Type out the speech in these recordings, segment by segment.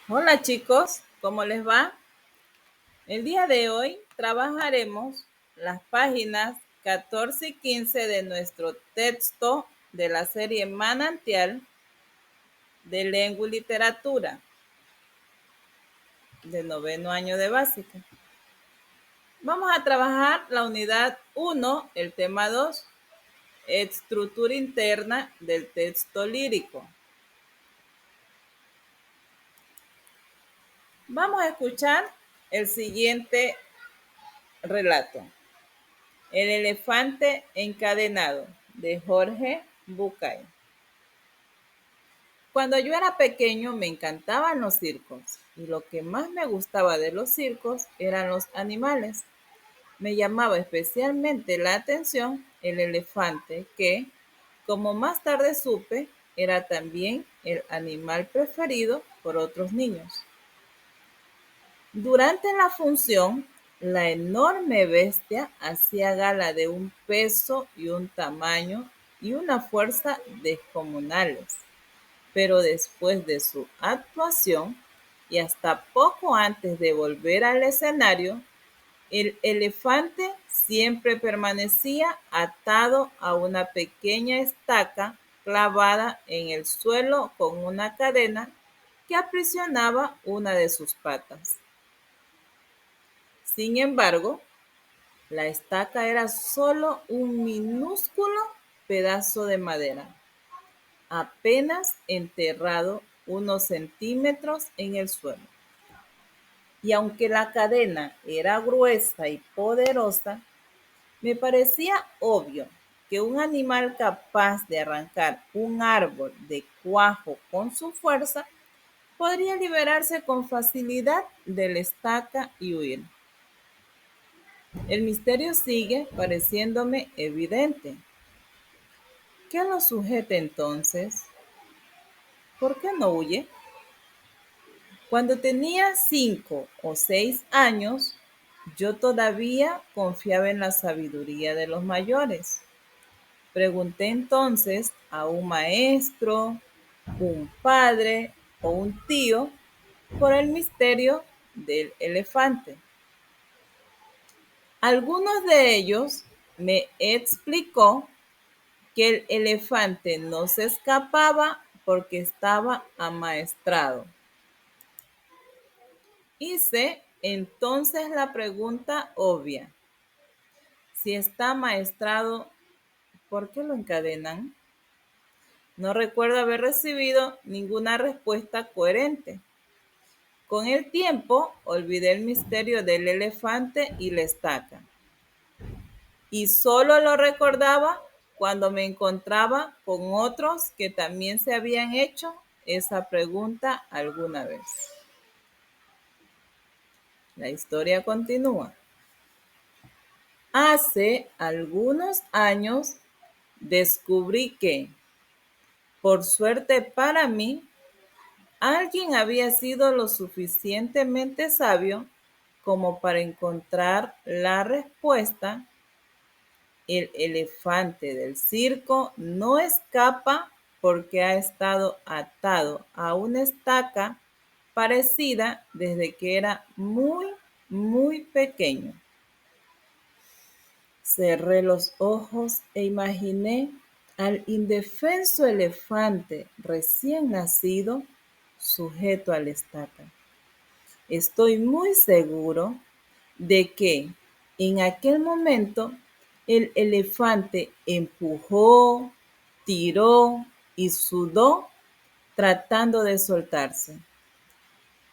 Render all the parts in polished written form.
Hola chicos, ¿cómo les va? El día de hoy trabajaremos las páginas 14 y 15 de nuestro texto de la serie Manantial de Lengua y Literatura de noveno año de básica. Vamos a trabajar la unidad 1, el tema 2, estructura interna del texto lírico. Vamos a escuchar el siguiente relato. El elefante encadenado, de Jorge Bucay. Cuando yo era pequeño me encantaban los circos y lo que más me gustaba de los circos eran los animales. Me llamaba especialmente la atención el elefante que, como más tarde supe, era también el animal preferido por otros niños. Durante la función, la enorme bestia hacía gala de un peso y un tamaño y una fuerza descomunales. Pero después de su actuación y hasta poco antes de volver al escenario, el elefante siempre permanecía atado a una pequeña estaca clavada en el suelo con una cadena que aprisionaba una de sus patas. Sin embargo, la estaca era solo un minúsculo pedazo de madera, apenas enterrado unos centímetros en el suelo. Y aunque la cadena era gruesa y poderosa, me parecía obvio que un animal capaz de arrancar un árbol de cuajo con su fuerza podría liberarse con facilidad de la estaca y huir. El misterio sigue pareciéndome evidente. ¿Qué lo sujeta entonces? ¿Por qué no huye? Cuando tenía 5 o 6 años, yo todavía confiaba en la sabiduría de los mayores. Pregunté entonces a un maestro, un padre o un tío por el misterio del elefante. Algunos de ellos me explicó que el elefante no se escapaba porque estaba amaestrado. Hice entonces la pregunta obvia. Si está amaestrado, ¿por qué lo encadenan? No recuerdo haber recibido ninguna respuesta coherente. Con el tiempo, olvidé el misterio del elefante y la estaca. Y solo lo recordaba cuando me encontraba con otros que también se habían hecho esa pregunta alguna vez. La historia continúa. Hace algunos años descubrí que, por suerte para mí, alguien había sido lo suficientemente sabio como para encontrar la respuesta. El elefante del circo no escapa porque ha estado atado a una estaca parecida desde que era muy, muy pequeño. Cerré los ojos e imaginé al indefenso elefante recién nacido sujeto a la estaca. Estoy muy seguro de que en aquel momento el elefante empujó, tiró y sudó tratando de soltarse.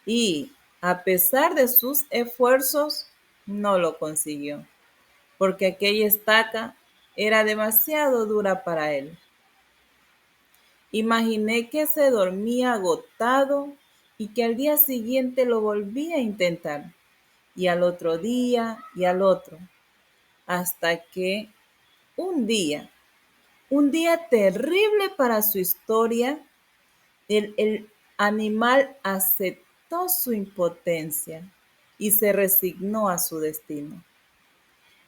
Y a pesar de sus esfuerzos, no lo consiguió, porque aquella estaca era demasiado dura para él. Imaginé que se dormía agotado y que al día siguiente lo volvía a intentar, y al otro día y al otro, hasta que un día terrible para su historia, el animal aceptó su impotencia y se resignó a su destino.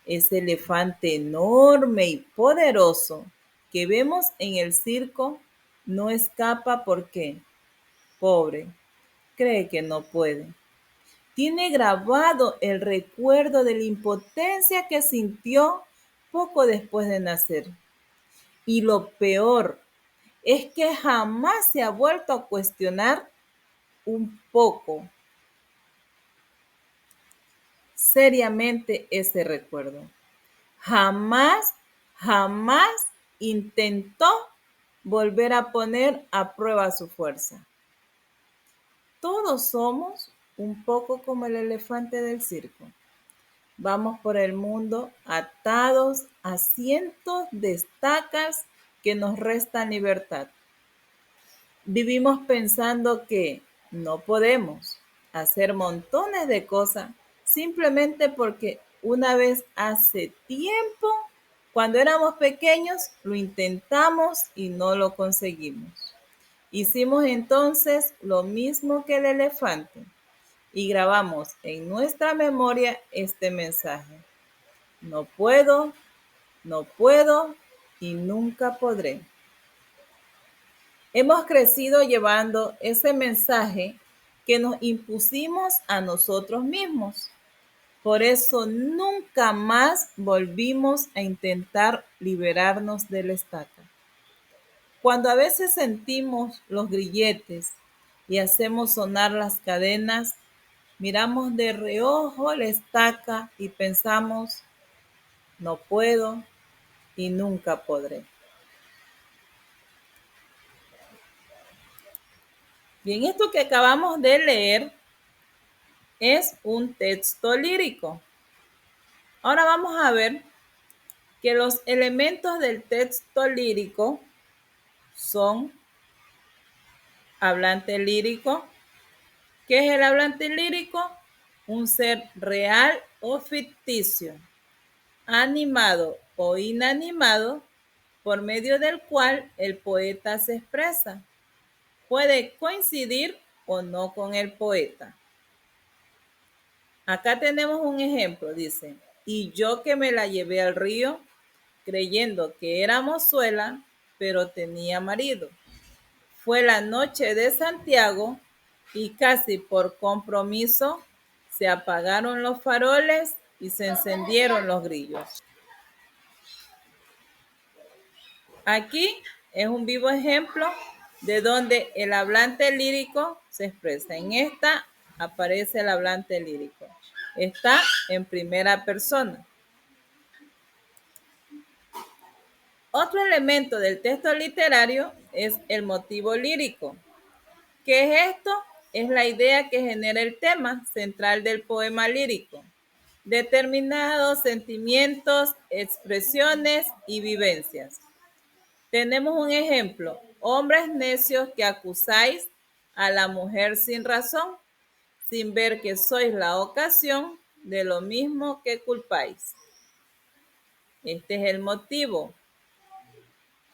Ese elefante enorme y poderoso que vemos en el circo no escapa porque, pobre, cree que no puede. Tiene grabado el recuerdo de la impotencia que sintió poco después de nacer. Y lo peor es que jamás se ha vuelto a cuestionar un poco seriamente ese recuerdo. Jamás, jamás intentó volver a poner a prueba su fuerza. Todos somos un poco como el elefante del circo. Vamos por el mundo atados a cientos de estacas que nos restan libertad. Vivimos pensando que no podemos hacer montones de cosas simplemente porque una vez hace tiempo, cuando éramos pequeños, lo intentamos y no lo conseguimos. Hicimos entonces lo mismo que el elefante y grabamos en nuestra memoria este mensaje. No puedo, no puedo y nunca podré. Hemos crecido llevando ese mensaje que nos impusimos a nosotros mismos. Por eso nunca más volvimos a intentar liberarnos de la estaca. Cuando a veces sentimos los grilletes y hacemos sonar las cadenas, miramos de reojo la estaca y pensamos, no puedo y nunca podré. Bien, esto que acabamos de leer es un texto lírico. Ahora vamos a ver que los elementos del texto lírico son hablante lírico. ¿Qué es el hablante lírico? Un ser real o ficticio, animado o inanimado, por medio del cual el poeta se expresa. Puede coincidir o no con el poeta. Acá tenemos un ejemplo, dice, y yo que me la llevé al río, creyendo que era mozuela, pero tenía marido. Fue la noche de Santiago y casi por compromiso se apagaron los faroles y se encendieron los grillos. Aquí es un vivo ejemplo de donde el hablante lírico se expresa. En esta aparece el hablante lírico. Está en primera persona. Otro elemento del texto literario es el motivo lírico. ¿Qué es esto? Es la idea que genera el tema central del poema lírico. Determinados sentimientos, expresiones y vivencias. Tenemos un ejemplo. Hombres necios que acusáis a la mujer sin razón, sin ver que sois la ocasión de lo mismo que culpáis. Este es el motivo.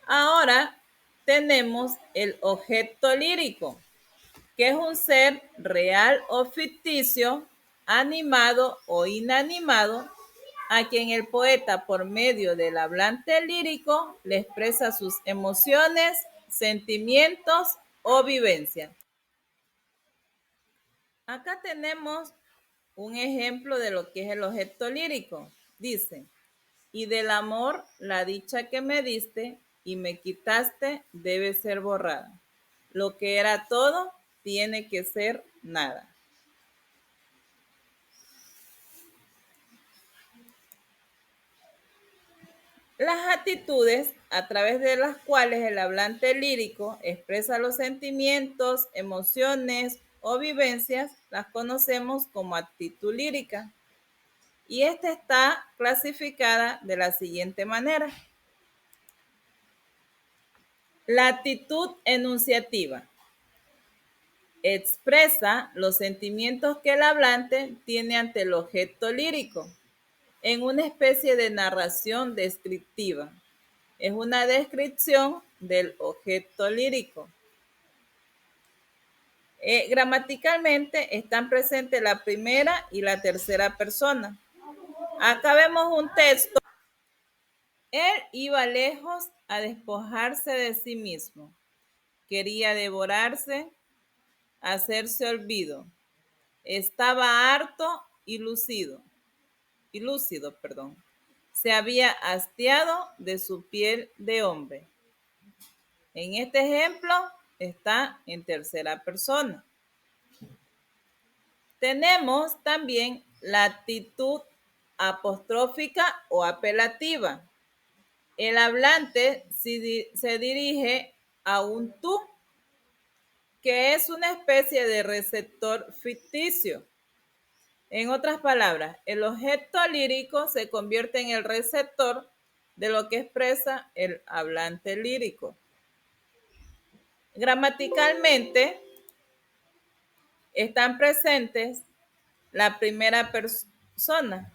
Ahora tenemos el objeto lírico, que es un ser real o ficticio, animado o inanimado, a quien el poeta, por medio del hablante lírico, le expresa sus emociones, sentimientos o vivencias. Acá tenemos un ejemplo de lo que es el objeto lírico. Dice, y del amor, la dicha que me diste y me quitaste debe ser borrada. Lo que era todo tiene que ser nada. Las actitudes a través de las cuales el hablante lírico expresa los sentimientos, emociones o vivencias las conocemos como actitud lírica. Y esta está clasificada de la siguiente manera. La actitud enunciativa expresa los sentimientos que el hablante tiene ante el objeto lírico en una especie de narración descriptiva. Es una descripción del objeto lírico. Gramaticalmente están presentes la primera y la tercera persona. Acá vemos un texto. Él iba lejos a despojarse de sí mismo. Quería devorarse hacerse olvido. Estaba harto y lúcido, perdón. Se había hastiado de su piel de hombre. En este ejemplo está en tercera persona. Tenemos también la actitud apostrófica o apelativa. El hablante se dirige a un tú, que es una especie de receptor ficticio. En otras palabras, el objeto lírico se convierte en el receptor de lo que expresa el hablante lírico. Gramaticalmente están presentes la primera persona,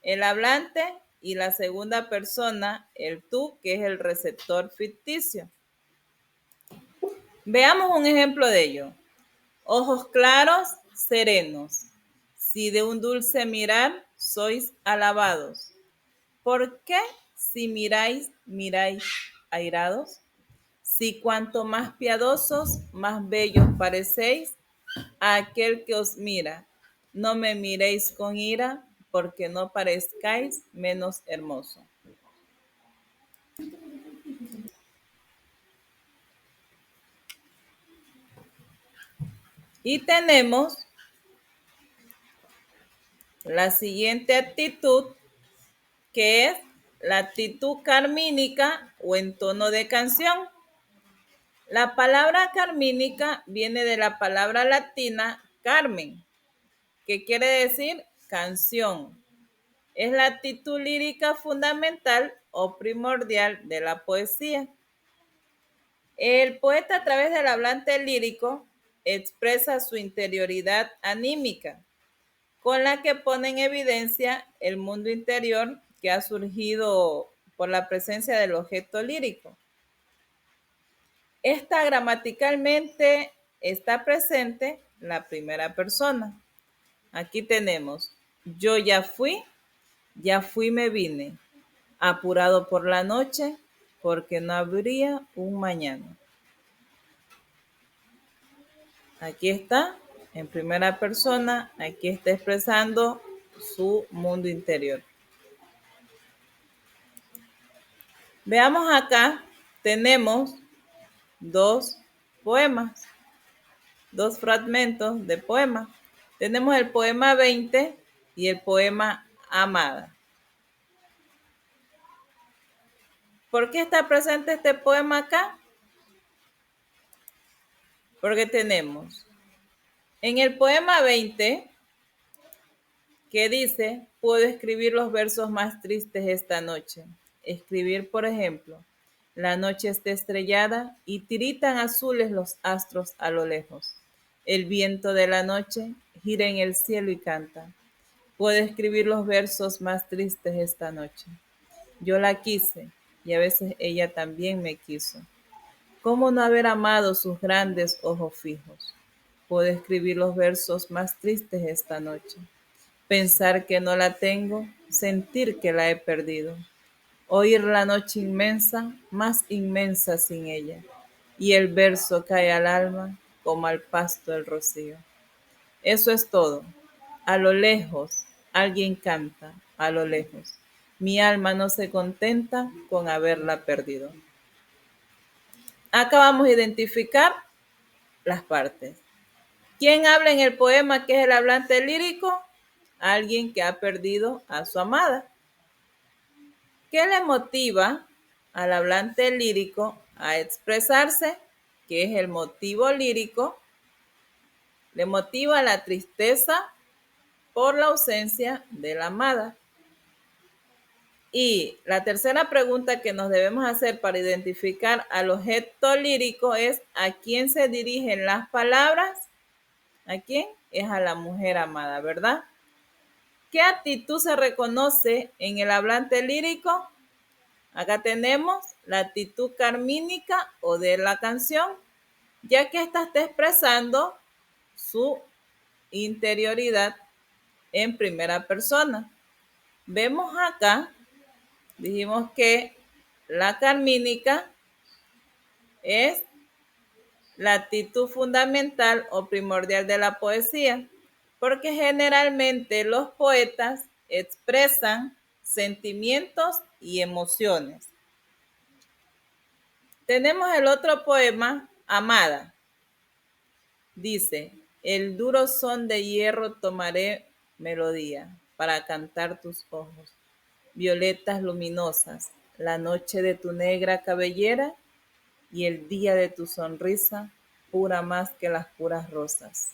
el hablante, y la segunda persona, el tú, que es el receptor ficticio. Veamos un ejemplo de ello. Ojos claros, serenos. Si de un dulce mirar sois alabados. ¿Por qué si miráis airados? Si cuanto más piadosos, más bellos parecéis a aquel que os mira. No me miréis con ira, porque no parezcáis menos hermoso. Y tenemos la siguiente actitud, que es la actitud carmínica o en tono de canción. La palabra carmínica viene de la palabra latina carmen, que quiere decir canción. Es la actitud lírica fundamental o primordial de la poesía. El poeta, a través del hablante lírico, expresa su interioridad anímica, con la que pone en evidencia el mundo interior que ha surgido por la presencia del objeto lírico. Esta gramaticalmente está presente la primera persona. Aquí tenemos, yo ya fui, me vine, apurado por la noche, porque no habría un mañana. Aquí está, en primera persona, aquí está expresando su mundo interior. Veamos acá, tenemos dos poemas, dos fragmentos de poema. Tenemos el poema 20 y el poema Amada. ¿Por qué está presente este poema acá? Porque tenemos en el poema 20 que dice, puedo escribir los versos más tristes esta noche. Escribir, por ejemplo, la noche está estrellada y tiritan azules los astros a lo lejos. El viento de la noche gira en el cielo y canta. Puedo escribir los versos más tristes esta noche. Yo la quise y a veces ella también me quiso. ¿Cómo no haber amado sus grandes ojos fijos? Puedo escribir los versos más tristes esta noche. Pensar que no la tengo, sentir que la he perdido. Oír la noche inmensa, más inmensa sin ella. Y el verso cae al alma como al pasto el rocío. Eso es todo. A lo lejos, alguien canta, a lo lejos. Mi alma no se contenta con haberla perdido. Acá vamos a identificar las partes. ¿Quién habla en el poema que es el hablante lírico? Alguien que ha perdido a su amada. ¿Qué le motiva al hablante lírico a expresarse? ¿Qué es el motivo lírico? Le motiva la tristeza por la ausencia de la amada. Y la tercera pregunta que nos debemos hacer para identificar al objeto lírico es ¿a quién se dirigen las palabras? ¿A quién? Es a la mujer amada, ¿verdad? ¿Qué actitud se reconoce en el hablante lírico? Acá tenemos la actitud carmínica o de la canción, ya que ésta está expresando su interioridad en primera persona. Vemos acá, dijimos que la carmínica es La actitud fundamental o primordial de la poesía, porque generalmente los poetas expresan sentimientos y emociones. Tenemos el otro poema, Amada. Dice, el duro son de hierro tomaré melodía para cantar tus ojos, violetas luminosas, la noche de tu negra cabellera y el día de tu sonrisa, pura más que las puras rosas.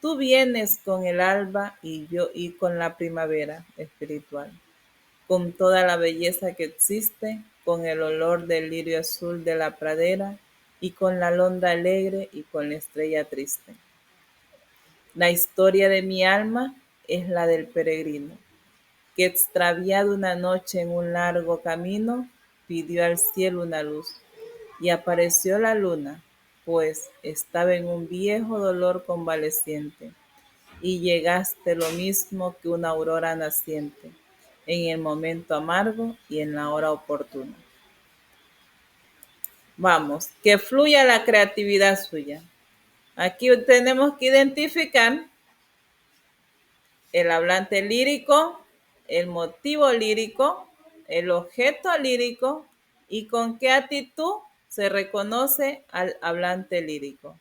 Tú vienes con el alba y yo y con la primavera espiritual, con toda la belleza que existe, con el olor del lirio azul de la pradera y con la alondra alegre y con la estrella triste. La historia de mi alma es la del peregrino, que extraviado una noche en un largo camino, pidió al cielo una luz, y apareció la luna, pues estaba en un viejo dolor convaleciente, y llegaste lo mismo que una aurora naciente, en el momento amargo y en la hora oportuna. Vamos, que fluya la creatividad suya. Aquí tenemos que identificar el hablante lírico, el motivo lírico, el objeto lírico y con qué actitud se reconoce al hablante lírico.